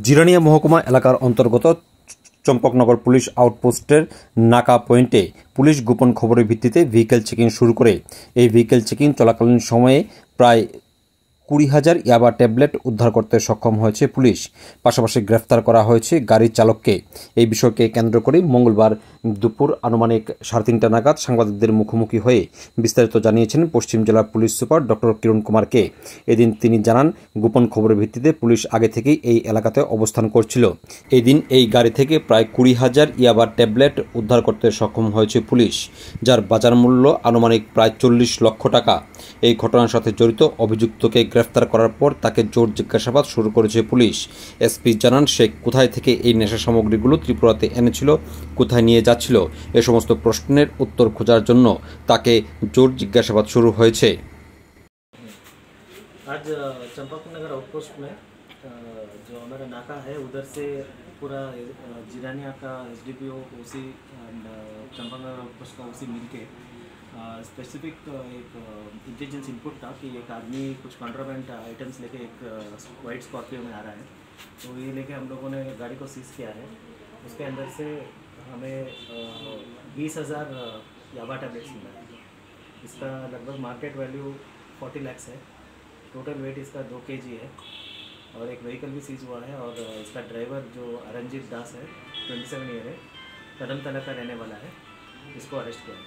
জিরানিয়া মহকুমা এলাকার অন্তর্গত চম্পকনগর পুলিশ আউটপোস্টের নাকা পয়েন্টে পুলিশ গোপন খবরের ভিত্তিতে ভেহিক্যাল চেকিং শুরু করে। এই ভেহিক্যাল চেকিং চলাকালীন সময়ে প্রায় 20,000 ইয়াবা ট্যাবলেট উদ্ধার করতে সক্ষম হয়েছে পুলিশ। পাশাপাশি গ্রেফতার করা হয়েছে গাড়ির চালককে। এই বিষয়কে কেন্দ্র করে মঙ্গলবার দুপুর আনুমানিক 3:30 নাগাদ সাংবাদিকদের মুখোমুখি হয়ে বিস্তারিত জানিয়েছেন পশ্চিম জেলার পুলিশ সুপার ডক্টর কিরণ কুমারকে। এদিন তিনি জানান, গোপন খবরের ভিত্তিতে পুলিশ আগে থেকেই এই এলাকাতে অবস্থান করছিল। এদিন এই গাড়ি থেকে প্রায় 20,000 ইয়াবা ট্যাবলেট উদ্ধার করতে সক্ষম হয়েছে পুলিশ, যার বাজার মূল্য আনুমানিক প্রায় 40 লক্ষ টাকা। এই ঘটনার সাথে জড়িত অভিযুক্তকে গ্রেফতার করার পর তাকে জোর জিজ্ঞাসাবাদ শুরু করেছে পুলিশ। এসপি জানান, সে কোথায় থেকে এই নেশা সামগ্রীগুলো ত্রিপুরাতে এনেছিল, কোথায় নিয়ে যাচ্ছিল, এ সমস্ত প্রশ্নের উত্তর খোঁজার জন্য তাকে জোর জিজ্ঞাসাবাদ শুরু হয়েছে। आज चंपाकनगर आउटपोस्ट में जो हमारा नाका है उधर से पूरा जिरानिया का एसडीपीओ उसी चंपाकनगर आउटपोस्ट का उसी मिल के स्पेसिफिक एक इंटेलिजेंस इनपुट था कि एक आदमी कुछ कॉन्ट्राबैंड आइटम्स लेके एक वाइट स्कॉर्पियो में आ रहा है। तो ये लेके हम लोगों ने गाड़ी को सीज किया है। उसके अंदर से हमें 20,000 याबा टैबलेट्स मिला है। इसका लगभग मार्केट वैल्यू 40 लाख है। टोटल वेट इसका 2 kg है और एक व्हीकल भी सीज हुआ है। और इसका ड्राइवर जो अरंजीत दास है, 27 ईयर है, कदम तला का रहने वाला है, इसको अरेस्ट किया है।